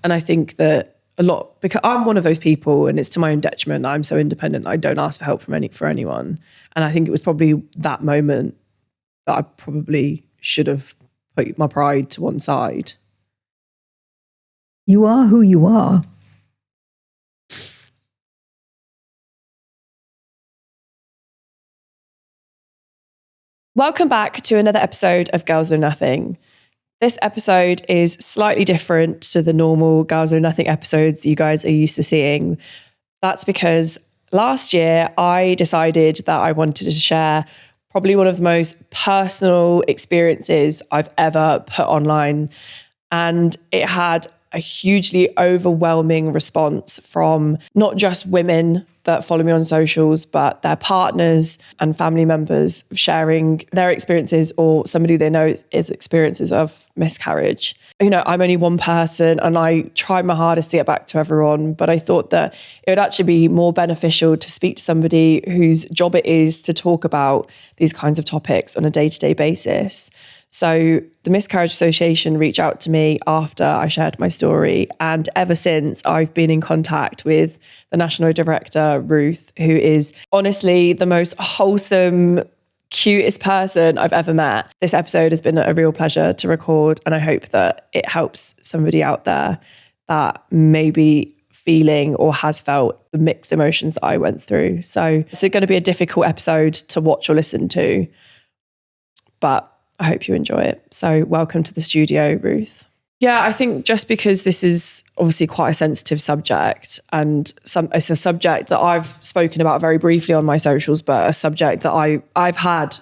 And I think that a lot, because I'm one of those people, and it's to my own detriment that I'm so independent that I don't ask for help from anyone. And I think it was probably that moment that I probably should have put my pride to one side. You are who you are. Welcome back to another episode of Girls Know Nothing. This episode is slightly different to the normal Girls Know Nothing episodes you guys are used to seeing. That's because last year I decided that I wanted to share probably one of the most personal experiences I've ever put online. And it had a hugely overwhelming response from not just women that follow me on socials, but their partners and family members sharing their experiences, or somebody they know is experiences of miscarriage. You know, I'm only one person and I tried my hardest to get back to everyone, but I thought that it would actually be more beneficial to speak to somebody whose job it is to talk about these kinds of topics on a day-to-day basis. So the Miscarriage Association reached out to me after I shared my story. And ever since, I've been in contact with the National Director, Ruth, who is honestly the most wholesome, cutest person I've ever met. This episode has been a real pleasure to record, and I hope that it helps somebody out there that may be feeling or has felt the mixed emotions that I went through. So it's going to be a difficult episode to watch or listen to, but I hope you enjoy it. So welcome to the studio, Ruth. Yeah, I think just because this is obviously quite a sensitive subject, and it's a subject that I've spoken about very briefly on my socials, but a subject that I've had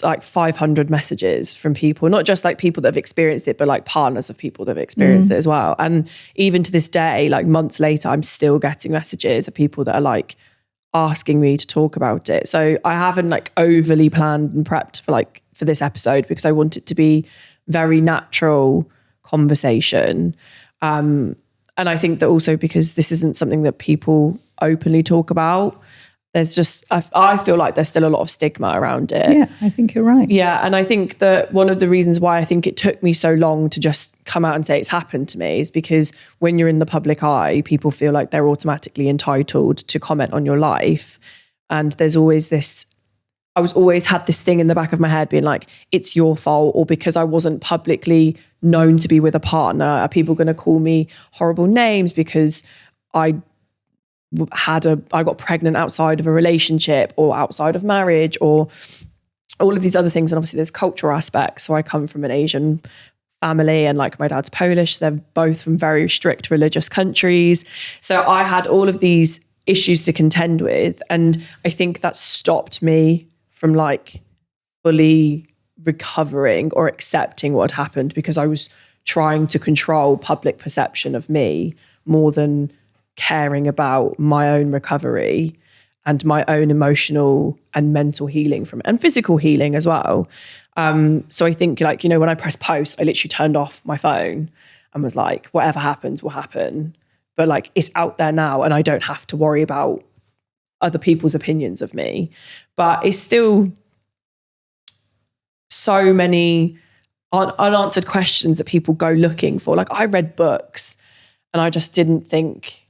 like 500 messages from people, not just like people that have experienced it, but like partners of people that have experienced it as well. And even to this day, like months later, I'm still getting messages of people that are like asking me to talk about it. So I haven't like overly planned and prepped for this episode, because I want it to be very natural conversation. And I think that also because this isn't something that people openly talk about, there's just, I feel like there's still a lot of stigma around it. Yeah, I think you're right. Yeah. And I think that one of the reasons why I think it took me so long to just come out and say it's happened to me is because when you're in the public eye, people feel like they're automatically entitled to comment on your life. And there's always this, I was always had this thing in the back of my head being like, it's your fault, or because I wasn't publicly known to be with a partner, are people going to call me horrible names because I got pregnant outside of a relationship or outside of marriage, or all of these other things. And obviously there's cultural aspects. So I come from an Asian family, and like my dad's Polish. They're both from very strict religious countries. So I had all of these issues to contend with. And I think that stopped me from like fully recovering or accepting what had happened, because I was trying to control public perception of me more than caring about my own recovery and my own emotional and mental healing from it, and physical healing as well. So I think, like, you know, when I pressed post, I literally turned off my phone and was like, whatever happens will happen. But like, it's out there now and I don't have to worry about other people's opinions of me. But it's still so many unanswered questions that people go looking for. Like, I read books and I just didn't think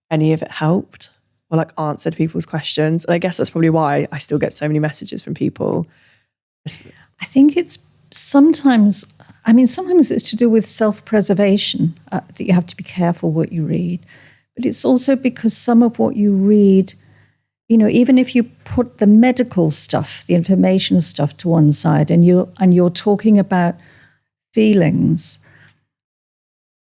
any of it helped or like answered people's questions. And I guess that's probably why I still get so many messages from people. I think it's sometimes it's to do with self-preservation, that you have to be careful what you read. But it's also because some of what you read, you know, even if you put the medical stuff, the information stuff to one side, and you're talking about feelings,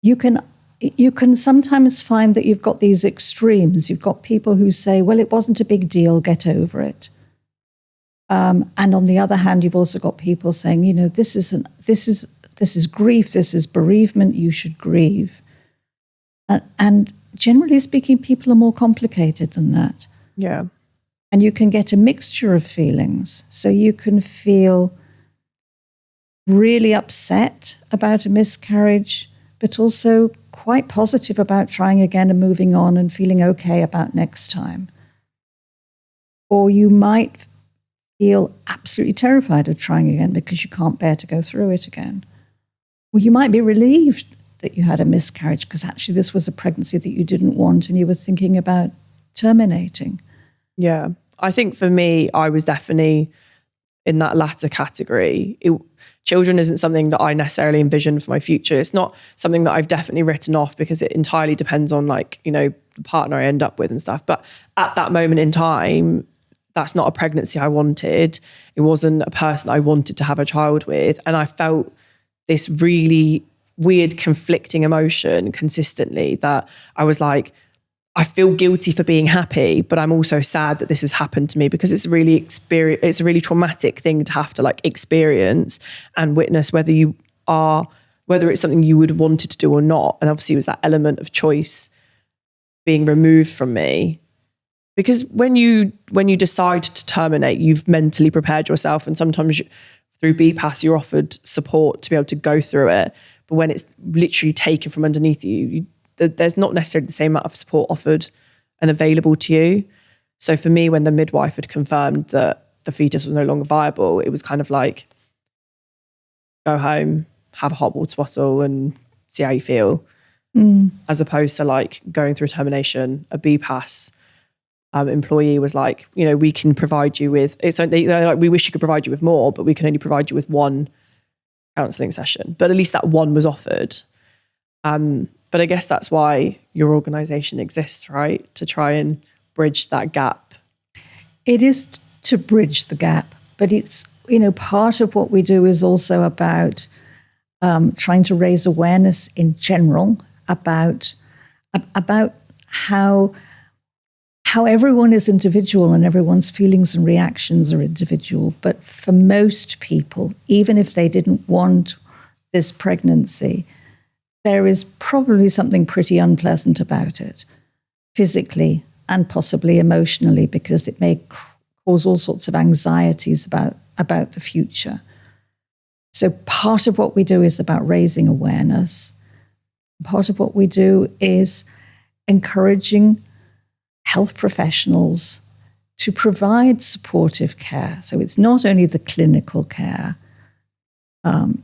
you can sometimes find that you've got these extremes. You've got people who say, well, it wasn't a big deal, get over it. And on the other hand, you've also got people saying, you know, this is grief, this is bereavement, you should grieve. And generally speaking, people are more complicated than that. Yeah. And you can get a mixture of feelings. So you can feel really upset about a miscarriage, but also quite positive about trying again and moving on and feeling okay about next time. Or you might feel absolutely terrified of trying again because you can't bear to go through it again. Or you might be relieved that you had a miscarriage because actually this was a pregnancy that you didn't want and you were thinking about terminating. Yeah. I think for me, I was definitely in that latter category. Children isn't something that I necessarily envision for my future. It's not something that I've definitely written off because it entirely depends on like, you know, the partner I end up with and stuff. But at that moment in time, that's not a pregnancy I wanted. It wasn't a person I wanted to have a child with. And I felt this really weird conflicting emotion consistently that I was like, I feel guilty for being happy, but I'm also sad that this has happened to me because it's a really traumatic thing to have to like experience and witness, whether it's something you would wanted to do or not. And obviously it was that element of choice being removed from me. Because when you decide to terminate, you've mentally prepared yourself, and sometimes through BPAS you're offered support to be able to go through it. But when it's literally taken from underneath you, there's not necessarily the same amount of support offered and available to you. So for me, when the midwife had confirmed that the fetus was no longer viable, it was kind of like, go home, have a hot water bottle and see how you feel. As opposed to like going through a termination. A BPAS employee was like, you know, we can provide you with, they're like, we wish you could provide you with more, but we can only provide you with one counselling session. But at least that one was offered. But I guess that's why your organisation exists, right? To try and bridge that gap. It is to bridge the gap, but it's, you know, part of what we do is also about trying to raise awareness in general about how everyone is individual and everyone's feelings and reactions are individual. But for most people, even if they didn't want this pregnancy, there is probably something pretty unpleasant about it, physically and possibly emotionally, because it may cause all sorts of anxieties about the future. So part of what we do is about raising awareness. Part of what we do is encouraging health professionals to provide supportive care. So it's not only the clinical care,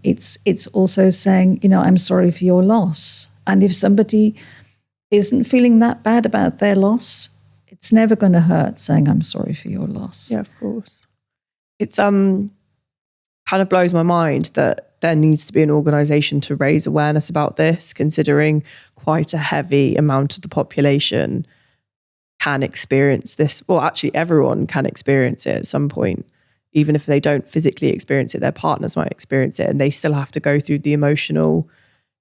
it's also saying, you know, I'm sorry for your loss. And if somebody isn't feeling that bad about their loss, it's never going to hurt saying, I'm sorry for your loss. Yeah, of course. It's kind of blows my mind that there needs to be an organisation to raise awareness about this, considering quite a heavy amount of the population can experience this. Well, actually, everyone can experience it at some point. Even if they don't physically experience it, their partners might experience it, and they still have to go through the emotional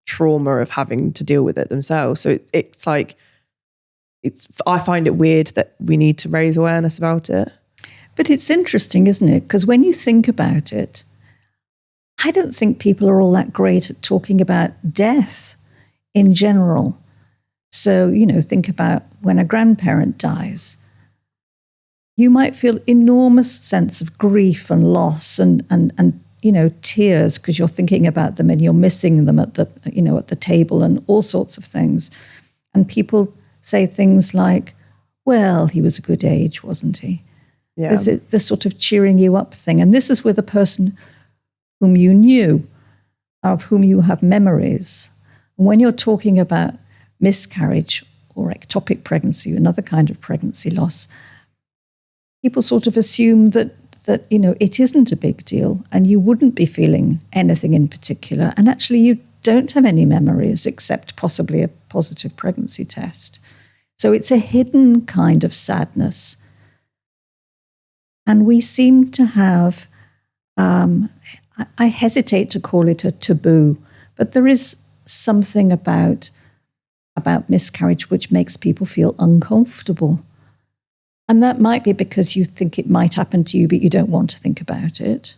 trauma of having to deal with it themselves. So it's like, I find it weird that we need to raise awareness about it. But it's interesting, isn't it? Because when you think about it, I don't think people are all that great at talking about death in general. So, you know, think about when a grandparent dies. You might feel enormous sense of grief and loss and you know, tears because you're thinking about them and you're missing them at the table and all sorts of things. And people say things like, well, he was a good age, wasn't he? Yeah. There's this sort of cheering you up thing. And this is with a person whom you knew, of whom you have memories. And when you're talking about miscarriage or ectopic pregnancy, another kind of pregnancy loss, people sort of assume that you know, it isn't a big deal and you wouldn't be feeling anything in particular. And actually you don't have any memories except possibly a positive pregnancy test. So it's a hidden kind of sadness. And we seem to have, I hesitate to call it a taboo, but there is something about miscarriage which makes people feel uncomfortable. And that might be because you think it might happen to you, but you don't want to think about it.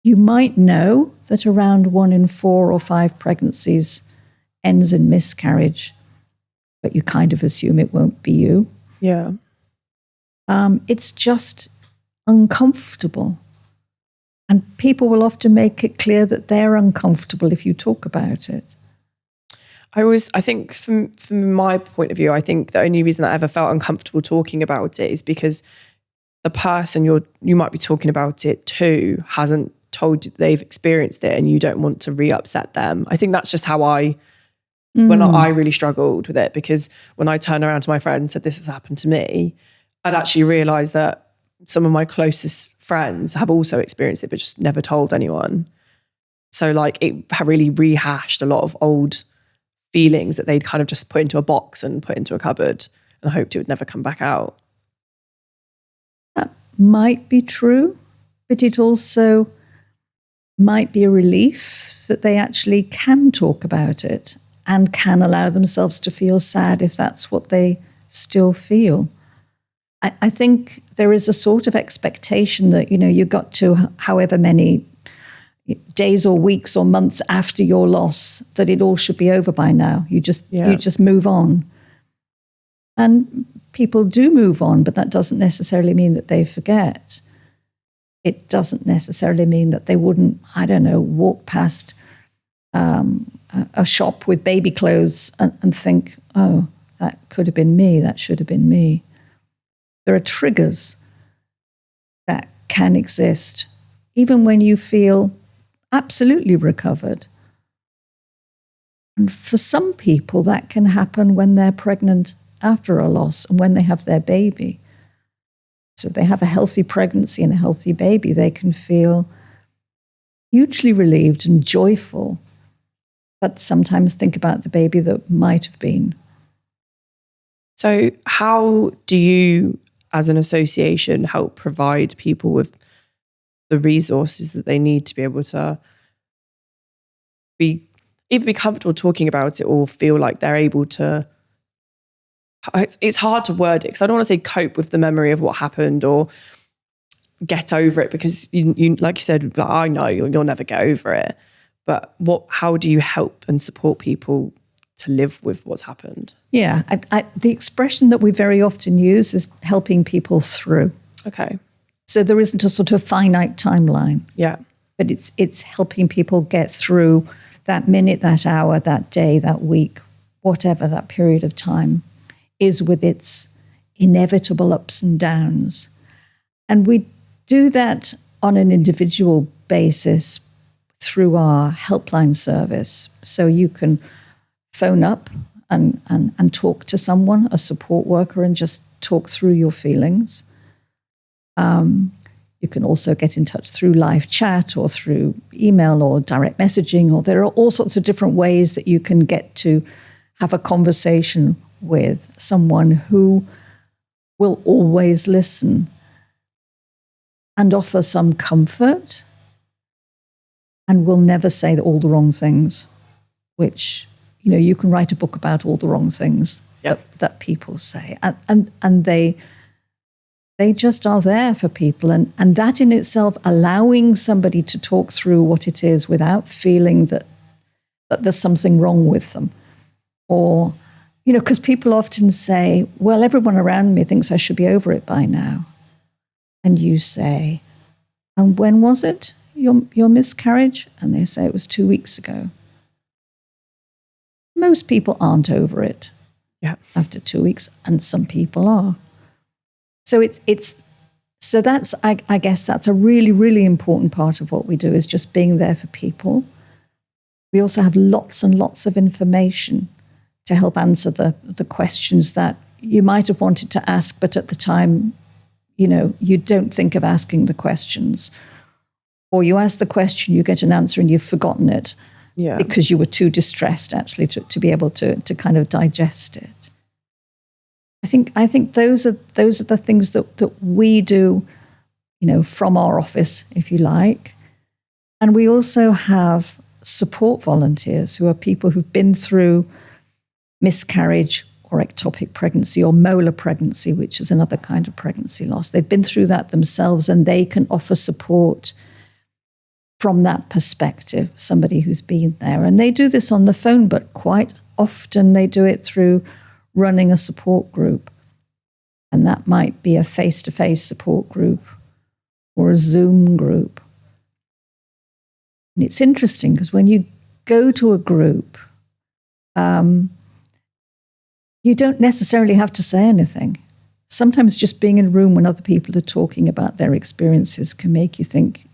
You might know that around 1 in 4 or 5 pregnancies ends in miscarriage, but you kind of assume it won't be you. Yeah. It's just uncomfortable. And people will often make it clear that they're uncomfortable if you talk about it. I think from my point of view, I think the only reason I ever felt uncomfortable talking about it is because the person you might be talking about it to hasn't told you they've experienced it and you don't want to re-upset them. I think that's just how when I really struggled with it, because when I turned around to my friend and said, this has happened to me, I'd actually realised that some of my closest friends have also experienced it, but just never told anyone. So like it really rehashed a lot of old feelings that they'd kind of just put into a box and put into a cupboard and hoped it would never come back out. That might be true, but it also might be a relief that they actually can talk about it and can allow themselves to feel sad if that's what they still feel. I think there is a sort of expectation that, you got to however many days or weeks or months after your loss, that it all should be over by now. You just move on. And people do move on, but that doesn't necessarily mean that they forget. It doesn't necessarily mean that they wouldn't, walk past a shop with baby clothes and think, oh, that could have been me, that should have been me. There are triggers that can exist, even when you feel absolutely recovered. And for some people, that can happen when they're pregnant after a loss and when they have their baby. So if they have a healthy pregnancy and a healthy baby, they can feel hugely relieved and joyful, but sometimes think about the baby that might have been. So how do you, as an association, help provide people with the resources that they need to be able to either be comfortable talking about it or feel like they're able to, it's hard to word it because I don't want to say cope with the memory of what happened or get over it, because you like you said, I know you'll never get over it. But how do you help and support people to live with what's happened? Yeah, the expression that we very often use is helping people through. Okay. So there isn't a sort of finite timeline. Yeah. But it's helping people get through that minute, that hour, that day, that week, whatever that period of time is, with its inevitable ups and downs. And we do that on an individual basis through our helpline service. So you can phone up and talk to someone, a support worker, and just talk through your feelings. You can also get in touch through live chat or through email or direct messaging, or there are all sorts of different ways that you can get to have a conversation with someone who will always listen and offer some comfort and will never say all the wrong things, which, you can write a book about all the wrong things that people say. And they just are there for people. And that in itself, allowing somebody to talk through what it is without feeling that there's something wrong with them. Or, because people often say, well, everyone around me thinks I should be over it by now. And you say, and when was it, your miscarriage? And they say it was 2 weeks ago. Most people aren't over it after 2 weeks, and some people are. So so that's, I guess that's a really, really important part of what we do, is just being there for people. We also have lots and lots of information to help answer the questions that you might have wanted to ask, but at the time, you don't think of asking the questions. Or you ask the question, you get an answer and you've forgotten it because you were too distressed actually to be able to kind of digest it. I think those are the things that we do, from our office, if you like. And we also have support volunteers who are people who've been through miscarriage or ectopic pregnancy or molar pregnancy, which is another kind of pregnancy loss. They've been through that themselves, and they can offer support from that perspective, somebody who's been there. And they do this on the phone, but quite often they do it through running a support group. And that might be a face-to-face support group or a Zoom group. And it's interesting because when you go to a group, you don't necessarily have to say anything. Sometimes just being in a room when other people are talking about their experiences can make you think,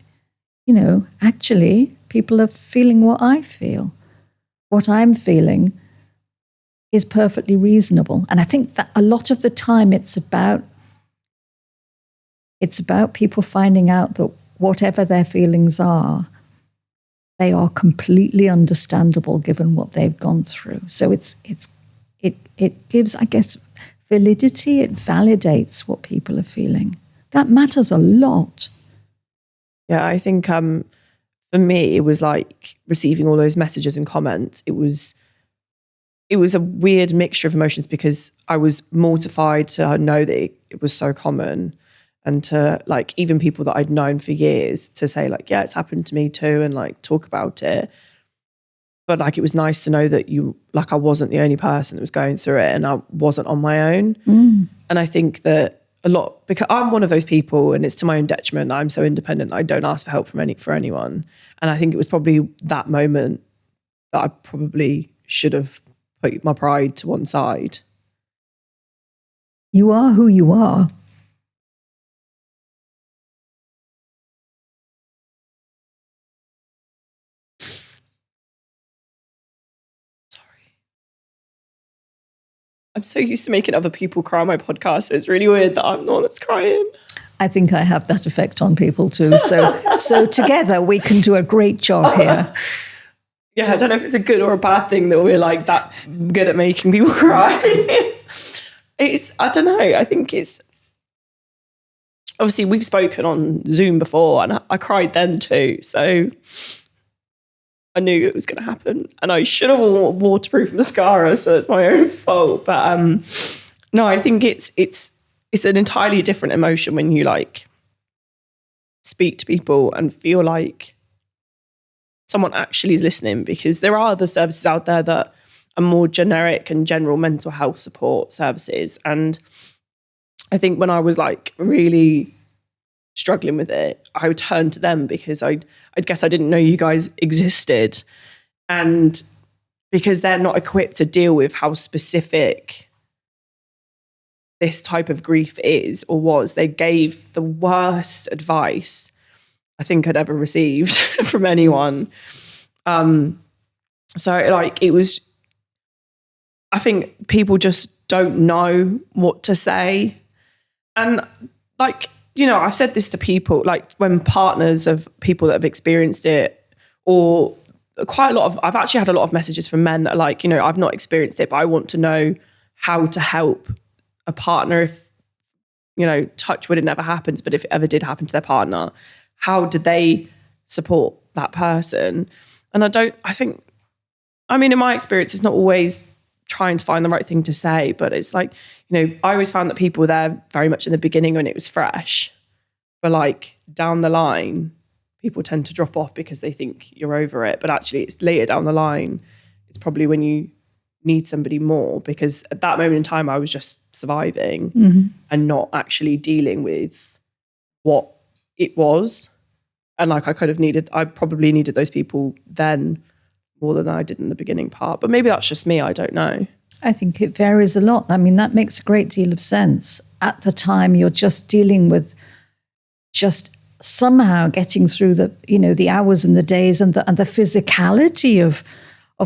actually people are feeling what I feel. What I'm feeling is perfectly reasonable. And I think that a lot of the time it's about people finding out that whatever their feelings are, they are completely understandable given what they've gone through. So it gives, I guess, validity. It validates what people are feeling. That matters a lot. Yeah, I think for me, it was like receiving all those messages and comments. It was a weird mixture of emotions because I was mortified to know that it was so common, and to like even people that I'd known for years to say like, yeah, it's happened to me too, and like talk about it. But like, it was nice to know that I wasn't the only person that was going through it, and I wasn't on my own. And I think that a lot, because I'm one of those people, and it's to my own detriment that I'm so independent that I don't ask for help for anyone. And I think it was probably that moment that I probably should have put my pride to one side. You are who you are. I'm so used to making other people cry on my podcast. So it's really weird that I'm the one that's crying. I think I have that effect on people too. So together we can do a great job here. Yeah, I don't know if it's a good or a bad thing that we're like that good at making people cry. I don't know. I think it's, obviously we've spoken on Zoom before and I cried then too. So I knew it was going to happen, and I should have worn waterproof mascara, so it's my own fault. But no, I think it's an entirely different emotion when you like speak to people and feel like someone actually is listening, because there are other services out there that are more generic and general mental health support services. And I think when I was like really struggling with it, I would turn to them because I guess I didn't know you guys existed, and because they're not equipped to deal with how specific this type of grief is or was. They gave the worst advice I think I'd ever received from anyone. So like it was, I think people just don't know what to say. And like, I've said this to people, like when partners of people that have experienced it, or I've actually had a lot of messages from men that are like, I've not experienced it, but I want to know how to help a partner if, touch wood, it never happens, but if it ever did happen to their partner, how did they support that person? And in my experience, it's not always trying to find the right thing to say, but it's like, I always found that people were there very much in the beginning when it was fresh, but like down the line, people tend to drop off because they think you're over it. But actually it's later down the line, it's probably when you need somebody more, because at that moment in time, I was just surviving and not actually dealing with what it was. And like I probably needed those people then more than I did in the beginning part. But maybe that's just me, I don't know. I think it varies a lot. I mean, that makes a great deal of sense. At the time, you're just dealing with just somehow getting through the hours and the days and the physicality of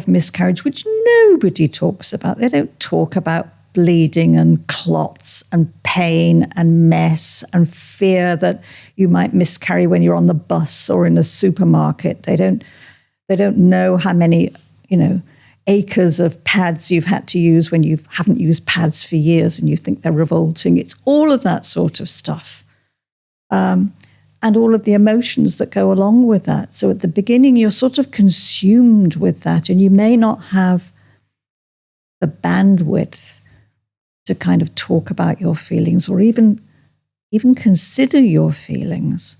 miscarriage, which nobody talks about. They don't talk about bleeding and clots and pain and mess and fear that you might miscarry when you're on the bus or in the supermarket. They don't know how many, acres of pads you've had to use when you haven't used pads for years and you think they're revolting. It's all of that sort of stuff. And all of the emotions that go along with that. So at the beginning, you're sort of consumed with that, and you may not have the bandwidth to kind of talk about your feelings or even consider your feelings.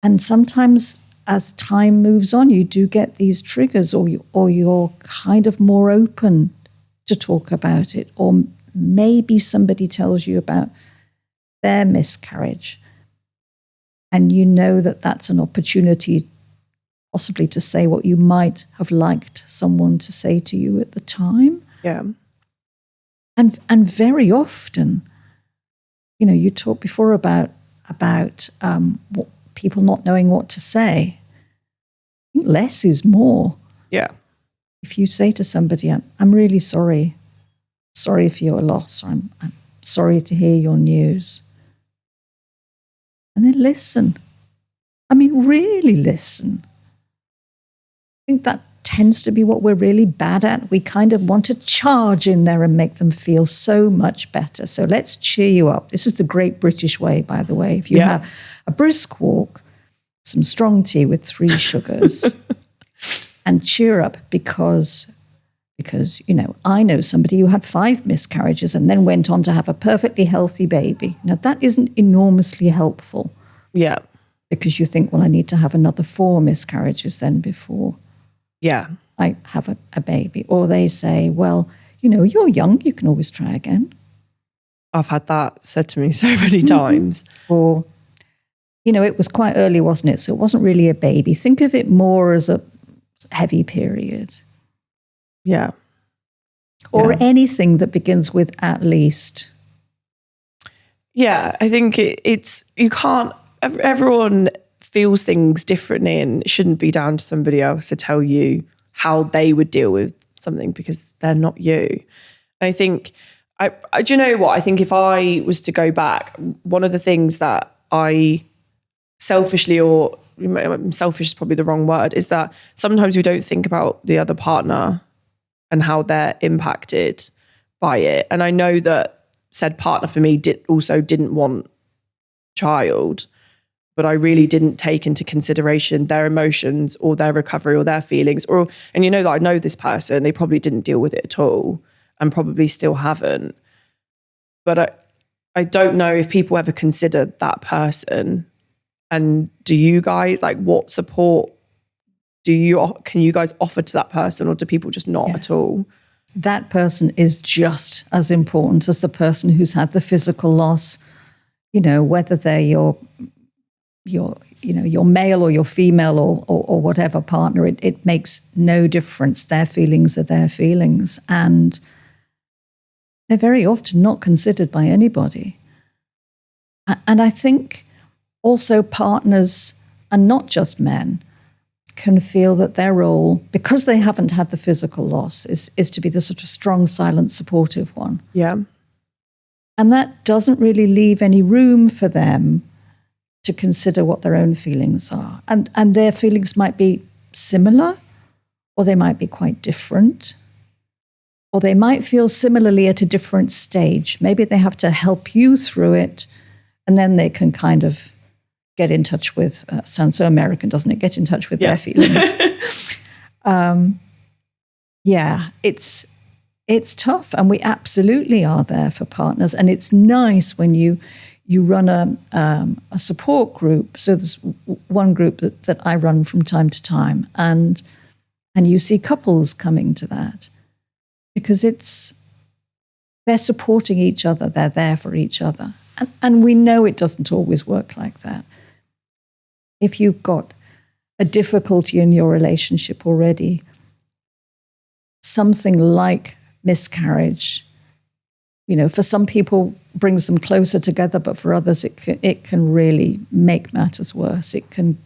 And sometimes as time moves on, you do get these triggers, or you're kind of more open to talk about it, or maybe somebody tells you about their miscarriage, and you know that that's an opportunity possibly to say what you might have liked someone to say to you at the time. Yeah. And very often, you talked before about what people not knowing what to say. I think less is more. Yeah. If you say to somebody, I'm really sorry for your loss, or I'm sorry to hear your news. And then listen. I mean, really listen. I think that tends to be what we're really bad at. We kind of want to charge in there and make them feel so much better. So let's cheer you up. This is the great British way, by the way. If you have a brisk walk, some strong tea with 3 sugars, and cheer up because, you know, I know somebody who had 5 miscarriages and then went on to have a perfectly healthy baby. Now, that isn't enormously helpful. Yeah. Because you think, well, I need to have another 4 miscarriages then before I have a baby. Or they say, well, you know, you're young, you can always try again. I've had that said to me so many times. Or, you know, it was quite early, wasn't it? So it wasn't really a baby. Think of it more as a heavy period. Yeah. Or anything that begins with at least. Yeah, I think it's, you can't, everyone feels things differently, and it shouldn't be down to somebody else to tell you how they would deal with something because they're not you. And I think, do you know what? I think if I was to go back, one of the things that I selfishly, or selfish is probably the wrong word, is that sometimes we don't think about the other partner and how they're impacted by it. And I know that said partner for me didn't want child, but I really didn't take into consideration their emotions or their recovery or their feelings. And you know that I know this person, they probably didn't deal with it at all and probably still haven't. But I don't know if people ever consider that person. And do you guys, like, what support can you guys offer to that person, or do people just not at all? That person is just as important as the person who's had the physical loss. You know, whether they're your male or your female or whatever partner, it makes no difference. Their feelings are their feelings, and they're very often not considered by anybody. And I think also partners, and not just men, can feel that their role, because they haven't had the physical loss, is to be the sort of strong, silent, supportive one. Yeah. And that doesn't really leave any room for them to consider what their own feelings are. And their feelings might be similar, or they might be quite different, or they might feel similarly at a different stage. Maybe they have to help you through it, and then they can kind of get in touch with, sounds so American, doesn't it? Get in touch with their feelings. It's tough, and we absolutely are there for partners. And it's nice when you run a support group. So there's one group that I run from time to time, and you see couples coming to that because they're supporting each other, they're there for each other. And we know it doesn't always work like that. If you've got a difficulty in your relationship already, something like miscarriage, you know, for some people brings them closer together, but for others it can really make matters worse. It can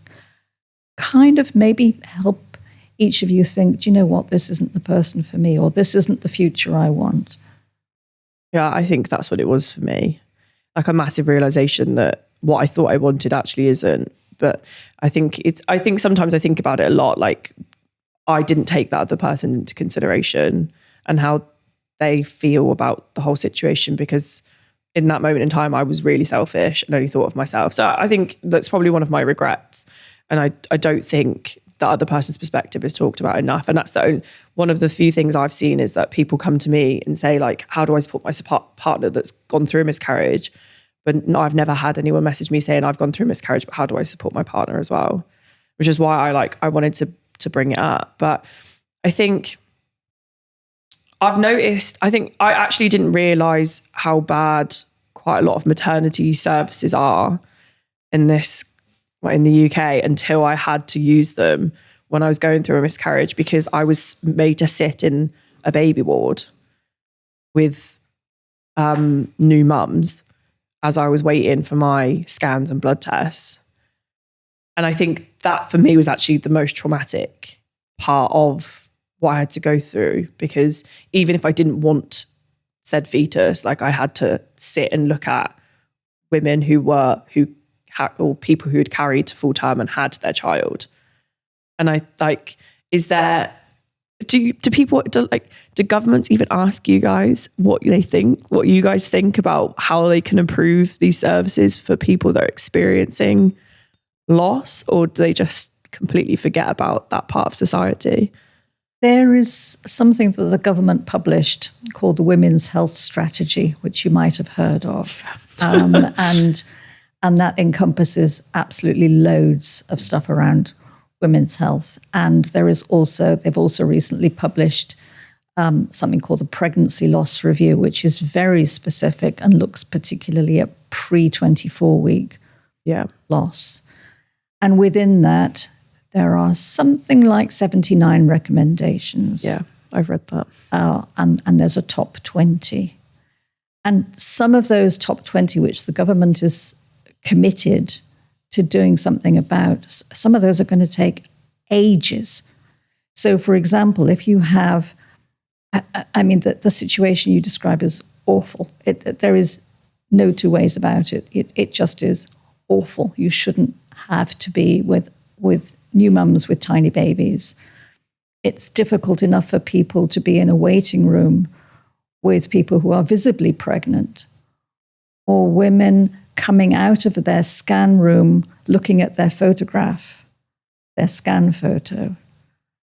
kind of maybe help each of you think, do you know what, this isn't the person for me, or this isn't the future I want. Yeah, I think that's what it was for me. Like a massive realization that what I thought I wanted actually isn't. But I think sometimes I think about it a lot, like I didn't take that other person into consideration and how they feel about the whole situation, because in that moment in time, I was really selfish and only thought of myself. So I think that's probably one of my regrets. And I don't think the other person's perspective is talked about enough. And that's one of the few things I've seen is that people come to me and say, like, how do I support my partner that's gone through a miscarriage? But no, I've never had anyone message me saying I've gone through a miscarriage, but how do I support my partner as well? Which is why I wanted to bring it up. But I think I've noticed, I actually didn't realize how bad quite a lot of maternity services are in the UK until I had to use them when I was going through a miscarriage, because I was made to sit in a baby ward with new mums as I was waiting for my scans and blood tests. And I think that for me was actually the most traumatic part of what I had to go through, because even if I didn't want said fetus, like I had to sit and look at women or people who had carried to full term and had their child. And I like, is there, do governments even ask you guys what you guys think about how they can improve these services for people that are experiencing loss, or do they just completely forget about that part of society? There is something that the government published called the Women's Health Strategy, which you might have heard of. And that encompasses absolutely loads of stuff around women's health. And they've also recently published something called the Pregnancy Loss Review, which is very specific and looks particularly at pre-24-week loss. And within that, there are something like 79 recommendations. Yeah, I've read that. And there's a top 20. And some of those top 20, which the government is committed to doing something about, some of those are going to take ages. So, for example, if you have, the situation you describe is awful. There is no two ways about it. It just is awful. You shouldn't have to be with new mums with tiny babies. It's difficult enough for people to be in a waiting room with people who are visibly pregnant, or women coming out of their scan room looking at their photograph, their scan photo.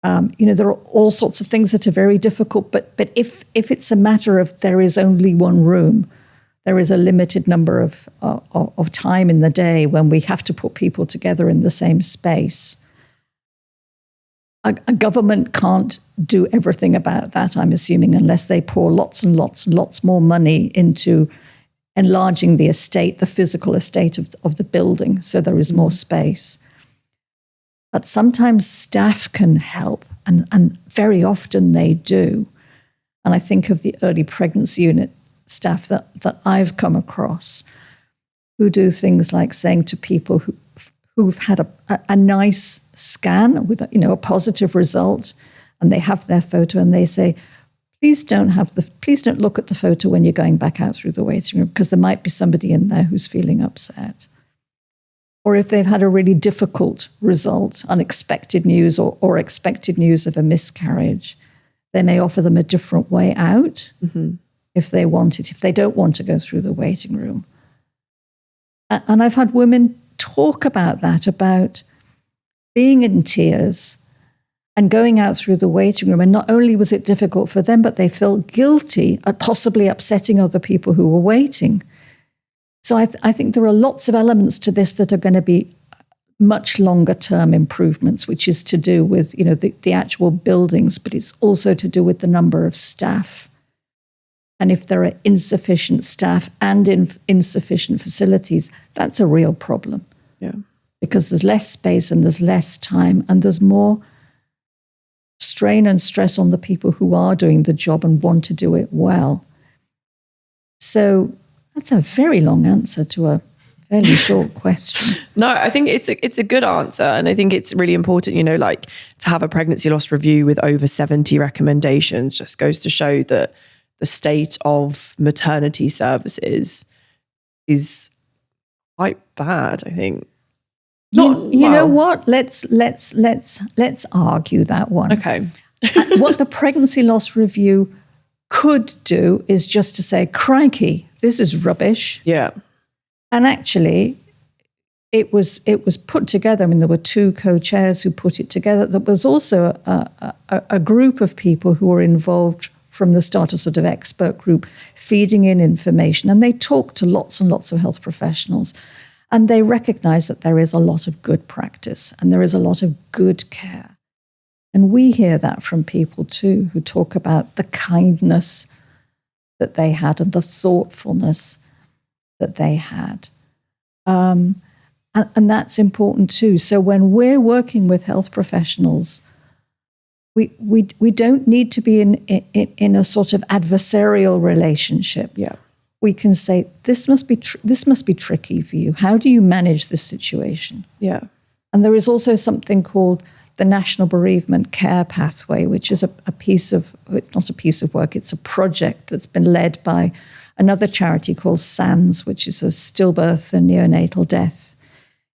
There are all sorts of things that are very difficult, but if it's a matter of there is only one room, there is a limited number of time in the day when we have to put people together in the same space. A government can't do everything about that, I'm assuming, unless they pour lots and lots and lots more money into enlarging the estate, the physical estate of the building, so there is more space. But sometimes staff can help, and very often they do. And I think of the early pregnancy unit staff that I've come across, who do things like saying to people who've had a nice scan with a positive result, and they have their photo, and they say, please don't look at the photo when you're going back out through the waiting room, because there might be somebody in there who's feeling upset. Or if they've had a really difficult result, unexpected news or expected news of a miscarriage, they may offer them a different way out if they want it, if they don't want to go through the waiting room. And I've had women talk about that, about being in tears and going out through the waiting room. And not only was it difficult for them, but they felt guilty at possibly upsetting other people who were waiting. So I think there are lots of elements to this that are going to be much longer term improvements, which is to do with the actual buildings, but it's also to do with the number of staff. And if there are insufficient staff and insufficient facilities, that's a real problem. Yeah, because there's less space and there's less time and there's more strain and stress on the people who are doing the job and want to do it well. So that's a very long answer to a fairly short question. No, I think it's a good answer. And I think it's really important, to have a pregnancy loss review with over 70 recommendations just goes to show that the state of maternity services is quite bad, I think. You know what? Let's argue that one. Okay. What the pregnancy loss review could do is just to say, crikey, this is rubbish. Yeah. And actually, it was put together. I mean, there were two co-chairs who put it together. There was also a group of people who were involved from the start, a sort of expert group, feeding in information. And they talked to lots and lots of health professionals. And they recognize that there is a lot of good practice and there is a lot of good care. And we hear that from people too, who talk about the kindness that they had and the thoughtfulness that they had. And that's important too. So when we're working with health professionals, we don't need to be in a sort of adversarial relationship. Yeah. We can say, this must be tricky for you. How do you manage this situation? Yeah. And there is also something called the National Bereavement Care Pathway, which is a piece of, it's not a piece of work, it's a project that's been led by another charity called SANS, which is a stillbirth and neonatal death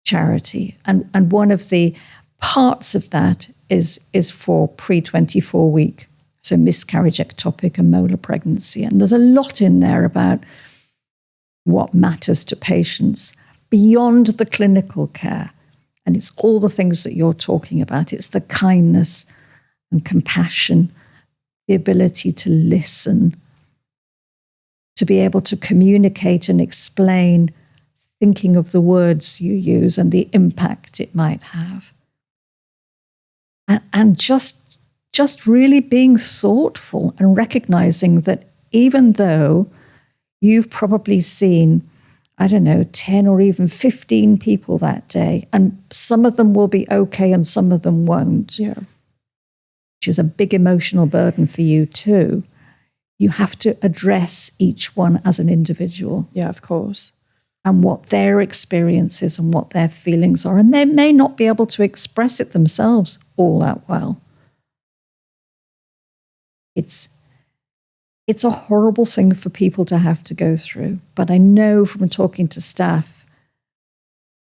charity. And one of the parts of that is for pre-24 week, so miscarriage, ectopic and molar pregnancy. And there's a lot in there about what matters to patients beyond the clinical care. And it's all the things that you're talking about. It's the kindness and compassion, the ability to listen, to be able to communicate and explain, thinking of the words you use and the impact it might have. And just really being thoughtful and recognizing that even though you've probably seen, I don't know, 10 or even 15 people that day, and some of them will be okay and some of them won't, which is a big emotional burden for you too. You have to address each one as an individual. Yeah, of course. And what their experience is and what their feelings are. And they may not be able to express it themselves all that well. It's a horrible thing for people to have to go through. But I know from talking to staff,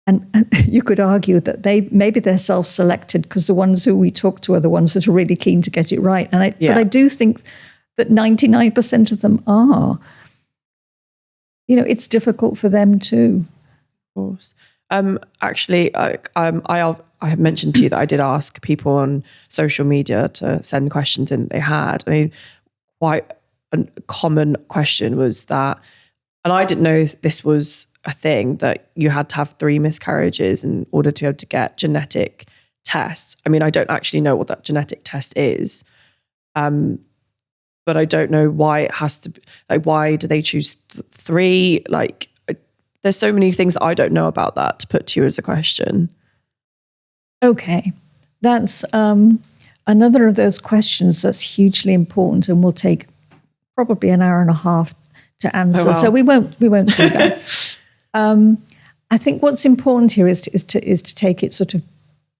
and you could argue that maybe they're self-selected because the ones who we talk to are the ones that are really keen to get it right. But I do think that 99% of them are. You know, it's difficult for them too. Of course. Actually, I have mentioned to you that I did ask people on social media to send questions in that they had. I mean, quite a common question was that, and I didn't know this was a thing, that you had to have 3 miscarriages in order to be able to get genetic tests. I mean, I don't actually know what that genetic test is. But I don't know why it has to be, like, why do they choose 3? Like, there's so many things that I don't know about that to put to you as a question. Okay. That's another of those questions that's hugely important and will take probably an hour and a half to answer. Oh, wow. So we won't do that. I think what's important here is to take it sort of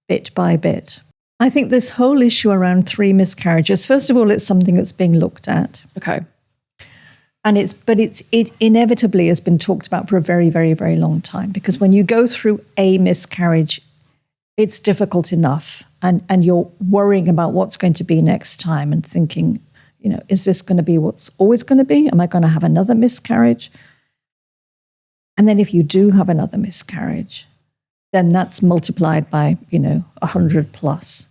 bit by bit. I think this whole issue around 3 miscarriages, first of all, it's something that's being looked at. Okay. And it inevitably has been talked about for a very, very, very long time, because when you go through a miscarriage, it's difficult enough and you're worrying about what's going to be next time and thinking, you know, is this going to be what's always going to be? Am I going to have another miscarriage? And then if you do have another miscarriage, then that's multiplied by, 100 plus,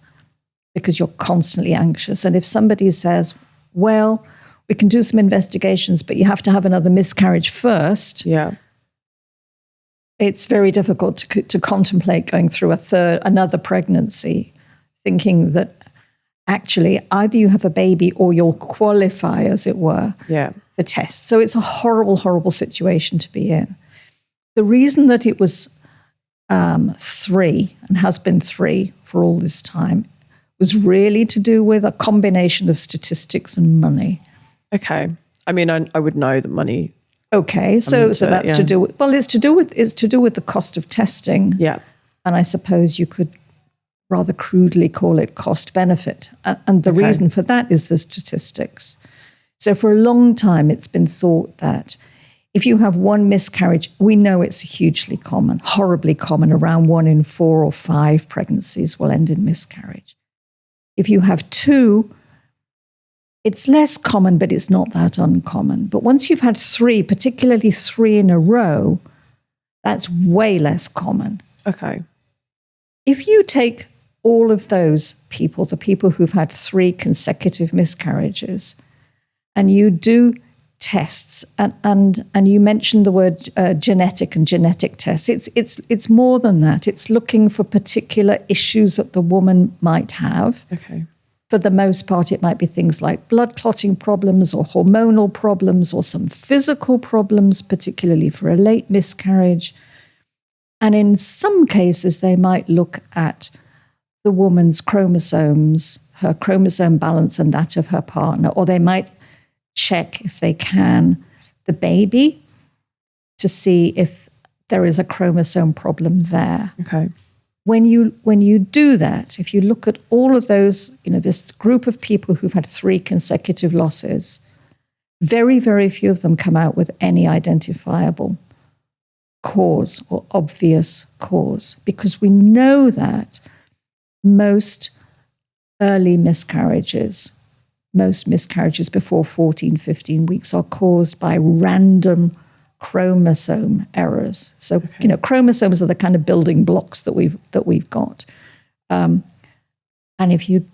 because you're constantly anxious. And if somebody says, well, we can do some investigations, but you have to have another miscarriage first. Yeah. It's very difficult to contemplate going through another pregnancy, thinking that actually either you have a baby or you'll qualify, as it were, for tests. So it's a horrible, horrible situation to be in. The reason that it was 3 and has been 3 for all this time was really to do with a combination of statistics and money. Okay. I mean, I would know the money. Okay, so that's to do with, it's to do with the cost of testing. Yeah. And I suppose you could rather crudely call it cost benefit. And the reason for that is the statistics. So for a long time, it's been thought that if you have 1 miscarriage, we know it's hugely common, horribly common. Around 1 in 4 or 5 pregnancies will end in miscarriage. If you have 2, it's less common, but it's not that uncommon. But once you've had 3, particularly 3 in a row, that's way less common. Okay. If you take all of those people, the people who've had 3 consecutive miscarriages, and you do tests, and you mentioned the word genetic and genetic tests. It's more than that. It's looking for particular issues that the woman might have. Okay. For the most part, it might be things like blood clotting problems or hormonal problems or some physical problems, particularly for a late miscarriage. And in some cases, they might look at the woman's chromosomes, her chromosome balance and that of her partner, or they might check, if they can, the baby to see if there is a chromosome problem there. Okay. when you do that, if you look at all of those, this group of people who've had 3 consecutive losses, very, very few of them come out with any identifiable cause or obvious cause, because we know that most miscarriages before 14, 15 weeks are caused by random chromosome errors. So, chromosomes are the kind of building blocks that we've got. And if you,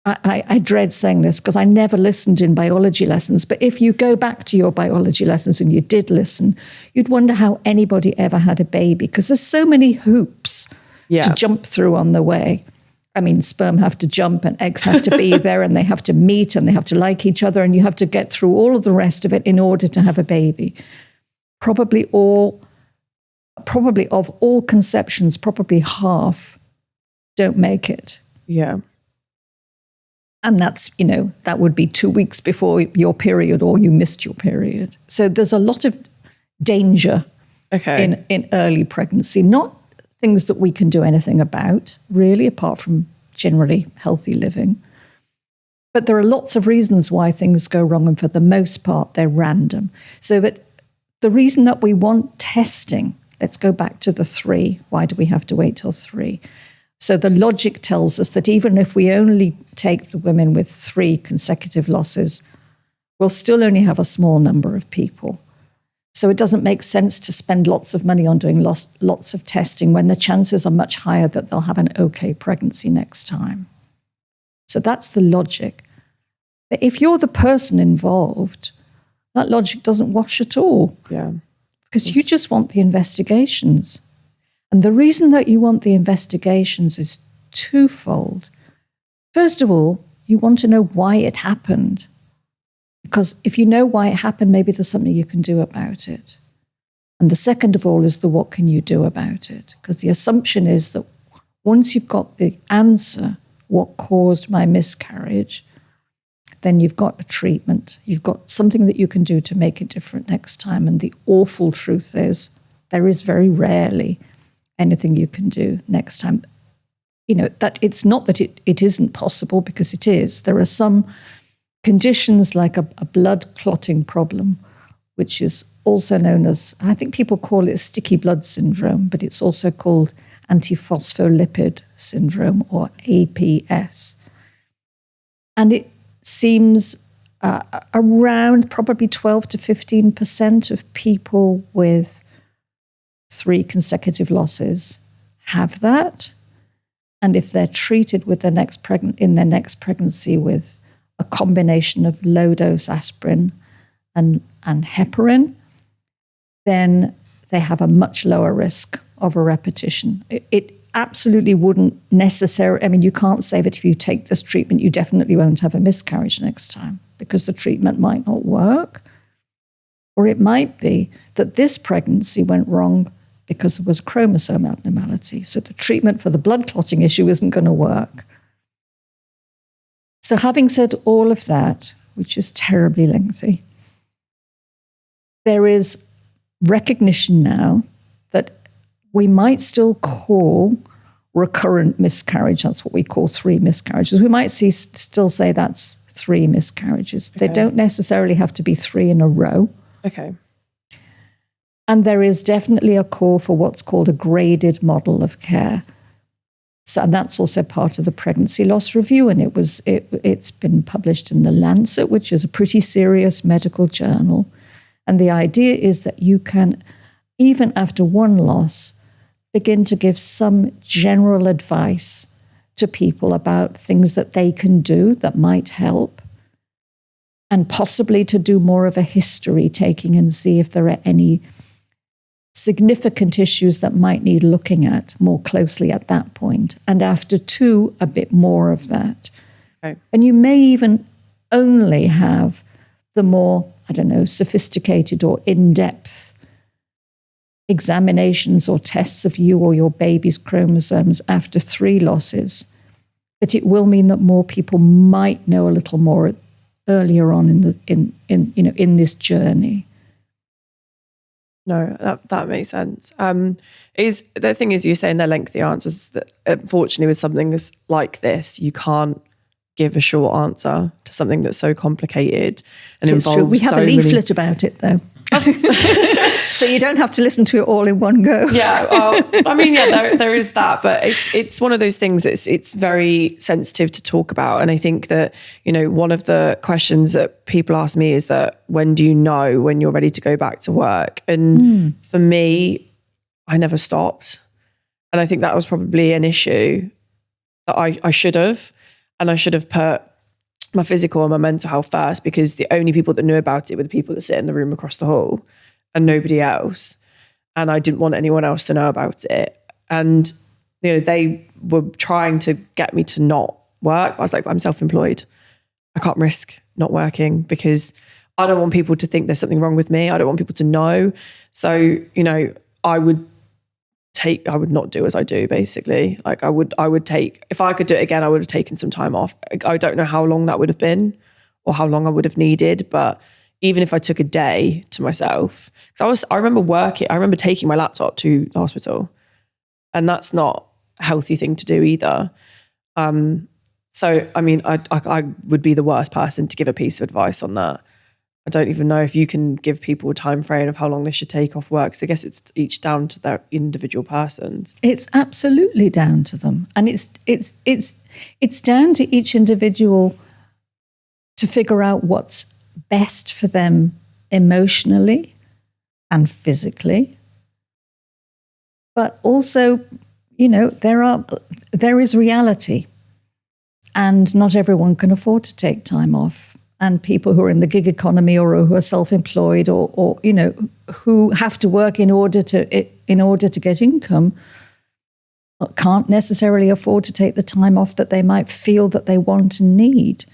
I dread saying this because I never listened in biology lessons, but if you go back to your biology lessons and you did listen, you'd wonder how anybody ever had a baby, because there's so many hoops to jump through on the way. I mean, sperm have to jump and eggs have to be there and they have to meet and they have to like each other and you have to get through all of the rest of it in order to have a baby. Probably of all conceptions, probably half don't make it. Yeah. And that's, that would be 2 weeks before your period or you missed your period. So there's a lot of danger in early pregnancy, not things that we can do anything about, really, apart from generally healthy living. But there are lots of reasons why things go wrong, and for the most part, they're random. So that the reason that we want testing, let's go back to the 3. Why do we have to wait till 3? So the logic tells us that even if we only take the women with 3 consecutive losses, we'll still only have a small number of people. So it doesn't make sense to spend lots of money on doing lots of testing when the chances are much higher that they'll have an okay pregnancy next time. So that's the logic. But if you're the person involved, that logic doesn't wash at all. Yeah. Because you just want the investigations. And the reason that you want the investigations is twofold. First of all, you want to know why it happened. Because if you know why it happened, maybe there's something you can do about it. And the second of all is the what can you do about it? Because the assumption is that once you've got the answer, what caused my miscarriage, then you've got a treatment. You've got something that you can do to make it different next time. And the awful truth is there is very rarely anything you can do next time. That it's not that it isn't possible, because it is. There are some conditions like a blood clotting problem, which is also known as, I think people call it sticky blood syndrome, but it's also called antiphospholipid syndrome, or APS. And it seems around probably 12 to 15% of people with 3 consecutive losses have that. And if they're treated with in their next pregnancy with a combination of low-dose aspirin and heparin, then they have a much lower risk of a repetition. It absolutely wouldn't necessarily, you can't say that if you take this treatment, you definitely won't have a miscarriage next time, because the treatment might not work. Or it might be that this pregnancy went wrong because there was a chromosome abnormality. So the treatment for the blood clotting issue isn't going to work. So having said all of that, which is terribly lengthy, there is recognition now that we might still call recurrent miscarriage, that's what we call 3 miscarriages. We might still say that's 3 miscarriages. Okay. They don't necessarily have to be 3 in a row. Okay. And there is definitely a call for what's called a graded model of care. So, and that's also part of the pregnancy loss review, and it's been published in The Lancet, which is a pretty serious medical journal. And the idea is that you can, even after 1 loss, begin to give some general advice to people about things that they can do that might help, and possibly to do more of a history taking and see if there are any significant issues that might need looking at more closely at that point. And after 2, a bit more of that. Okay. And you may even only have the more, sophisticated or in-depth examinations or tests of you or your baby's chromosomes after 3 losses. But it will mean that more people might know a little more earlier on in this journey. No, that makes sense. Is the thing is, you're saying they're lengthy answers. That unfortunately, with something like this, you can't give a short answer to something that's so complicated and It's involves true. We have so a leaflet many... about it, though. So you don't have to listen to it all in one go. Yeah, well, I mean, yeah, there is that, but it's one of those things. It's very sensitive to talk about, and I think that, you know, one of the questions that people ask me is that, when do you know when you're ready to go back to work? And for me, I never stopped, and I think that was probably an issue that I should have, and I should have put my physical and my mental health first, because the only people that knew about it were the people that sit in the room across the hall and nobody else. And I didn't want anyone else to know about it. And, you know, they were trying to get me to not work. I was like, I'm self-employed. I can't risk not working, because I don't want people to think there's something wrong with me. I don't want people to know. So, you know, I would not do as I do, basically. Like I would take, if I could do it again, I would have taken some time off. I don't know how long that would have been or how long I would have needed, but even if I took a day to myself, because I remember taking my laptop to the hospital, and that's not a healthy thing to do either. So, I mean, I would be the worst person to give a piece of advice on that. I don't even know if you can give people a time frame of how long they should take off work. So I guess it's each down to their individual persons. It's absolutely down to them, and it's down to each individual to figure out what's best for them emotionally and physically. But also, you know, there is reality, and not everyone can afford to take time off. And people who are in the gig economy, or who are self-employed, or you know, who have to work in order to get income, can't necessarily afford to take the time off that they might feel that they want and need.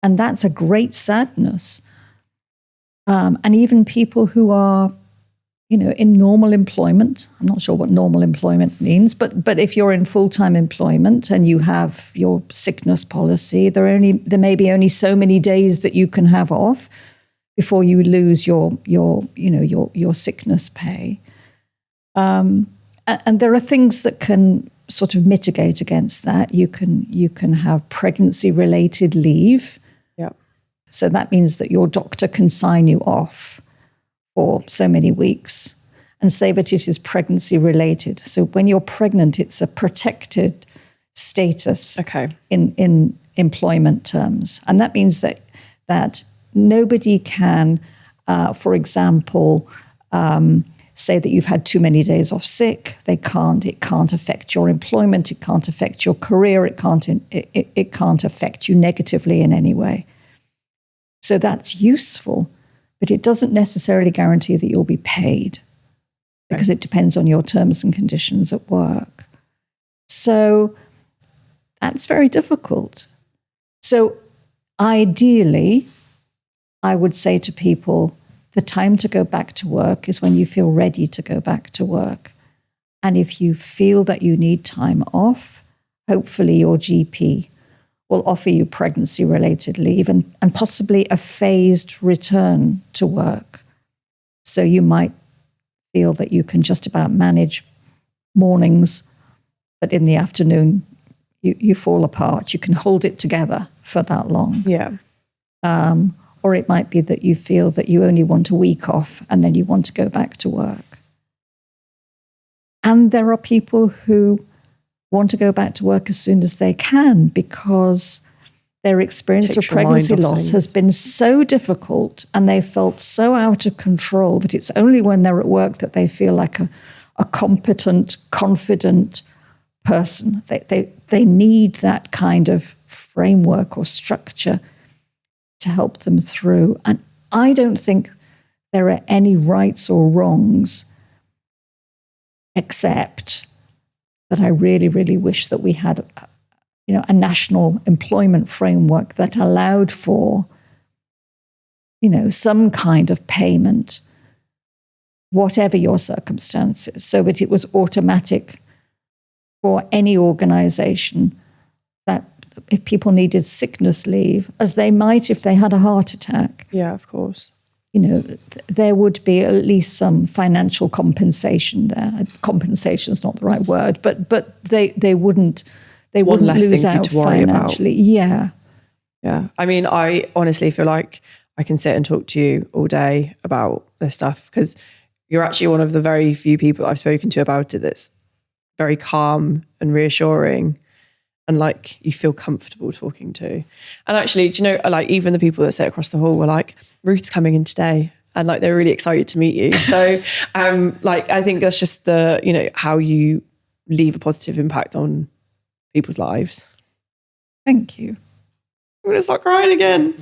And that's a great sadness. And even people who are, you know, in normal employment, I'm not sure what normal employment means, but if you're in full-time employment and you have your sickness policy, there may be only so many days that you can have off before you lose your sickness pay. And there are things that can sort of mitigate against that. You can have pregnancy-related leave. Yeah. So that means that your doctor can sign you off for so many weeks and say that it is pregnancy related. So when you're pregnant, it's a protected status in employment terms. And that means that nobody can, for example, say that you've had too many days off sick. It can't affect your employment. It can't affect your career. It can't affect you negatively in any way. So that's useful, but it doesn't necessarily guarantee that you'll be paid, because it depends on your terms and conditions at work. So that's very difficult. So ideally, I would say to people, the time to go back to work is when you feel ready to go back to work. And if you feel that you need time off, hopefully your GP will offer you pregnancy-related leave and possibly a phased return to work. So you might feel that you can just about manage mornings, but in the afternoon, you fall apart. You can hold it together for that long. Yeah. Or it might be that you feel that you only want a week off and then you want to go back to work. And there are people who want to go back to work as soon as they can, because their experience of pregnancy loss has been so difficult and they felt so out of control that it's only when they're at work that they feel like a competent, confident person. They need that kind of framework or structure to help them through. And I don't think there are any rights or wrongs, except that I really, really wish that we had a national employment framework that allowed for, some kind of payment, whatever your circumstances, so that it was automatic for any organization, that if people needed sickness leave, as they might if they had a heart attack. Yeah, of course. there would be at least some financial compensation there. Compensation is not the right word, but they wouldn't lose out financially. Yeah. Yeah. I mean, I honestly feel like I can sit and talk to you all day about this stuff, because you're actually one of the very few people I've spoken to about it that's very calm and reassuring, and like you feel comfortable talking to. And actually, do you know, like even the people that sit across the hall were like, Ruth's coming in today, and like they're really excited to meet you. So like I think that's just how you leave a positive impact on people's lives. Thank you. I'm gonna start crying again.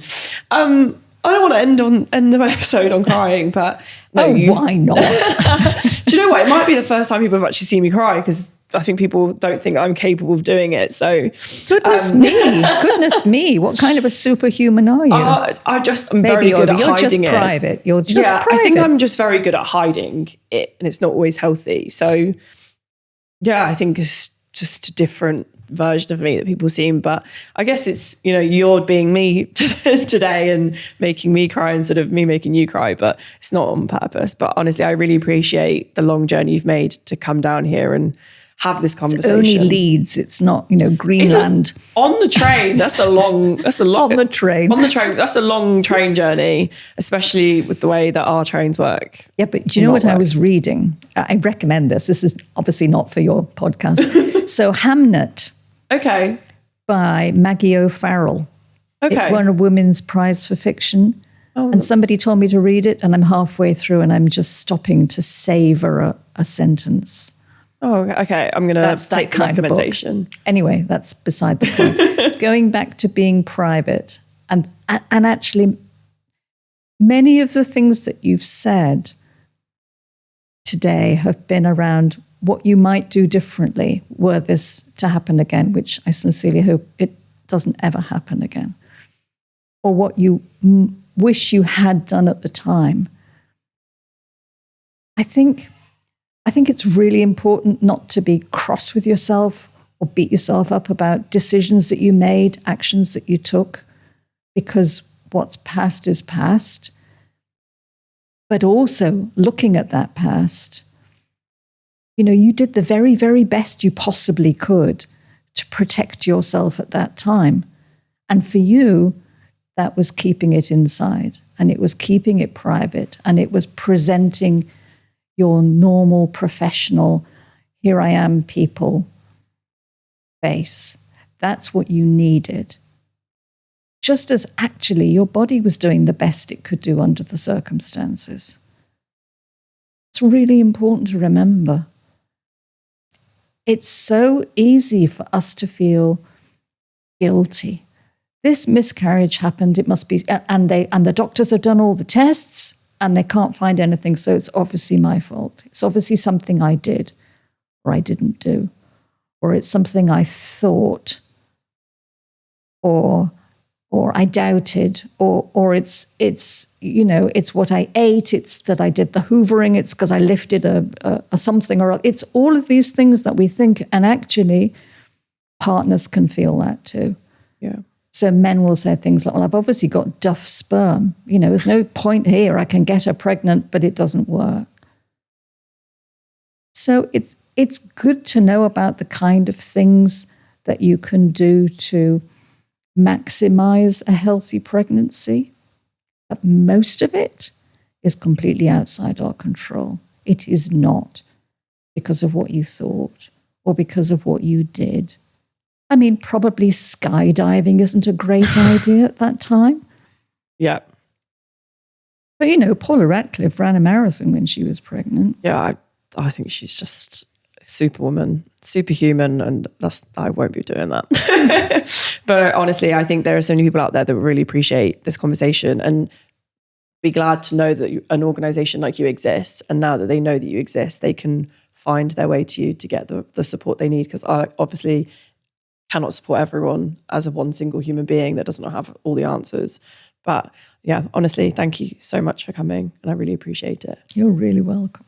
I don't want to end the episode on crying, but no, why not? Do you know what? It might be the first time people have actually seen me cry, because I think people don't think I'm capable of doing it. So goodness me, what kind of a superhuman are you? I'm very good at hiding it. You're just private. You're just private. I think I'm just very good at hiding it, and it's not always healthy. So yeah, I think it's just a different version of me that people see. But I guess it's, you're being me today and making me cry instead of me making you cry, but it's not on purpose. But honestly, I really appreciate the long journey you've made to come down here and have this conversation. It's only Leeds. It's not, Greenland. On the train. That's a long on the train. That's a long train journey, especially with the way that our trains work. Yeah, but do you know what I was reading? I recommend this. This is obviously not for your podcast. So Hamnet. Okay. By Maggie O'Farrell. Okay. It won a Women's Prize for Fiction. Oh. And somebody told me to read it, and I'm halfway through and I'm just stopping to savor a sentence. Oh, okay. I'm going to take the recommendation. Anyway, that's beside the point. Going back to being private, and actually many of the things that you've said today have been around what you might do differently were this to happen again, which I sincerely hope it doesn't ever happen again, or what you wish you had done at the time. I think it's really important not to be cross with yourself or beat yourself up about decisions that you made, actions that you took, because what's past is past. But also looking at that past, you did the very, very best you possibly could to protect yourself at that time. And for you, that was keeping it inside, and it was keeping it private, and it was presenting your normal, professional, here I am, people face. That's what you needed. Just as actually your body was doing the best it could do under the circumstances. It's really important to remember. It's so easy for us to feel guilty. This miscarriage happened, it must be, and the doctors have done all the tests and they can't find anything, so it's obviously my fault. It's obviously something I did or I didn't do, or it's something I thought, or I doubted, or it's what I ate, it's that I did the hoovering, it's because I lifted a something, or it's all of these things that we think, and actually partners can feel that too. Yeah. So men will say things like, well, I've obviously got duff sperm. There's no point here. I can get her pregnant, but it doesn't work. So it's good to know about the kind of things that you can do to maximize a healthy pregnancy. But most of it is completely outside our control. It is not because of what you thought or because of what you did. I mean, probably skydiving isn't a great idea at that time. Yeah. But, Paula Radcliffe ran a marathon when she was pregnant. Yeah, I think she's just superwoman, superhuman, and I won't be doing that. But honestly, I think there are so many people out there that really appreciate this conversation and be glad to know that an organisation like you exists. And now that they know that you exist, they can find their way to you to get the support they need, because I obviously cannot support everyone as a one single human being that does not have all the answers. But yeah, honestly, thank you so much for coming, and I really appreciate it. You're really welcome.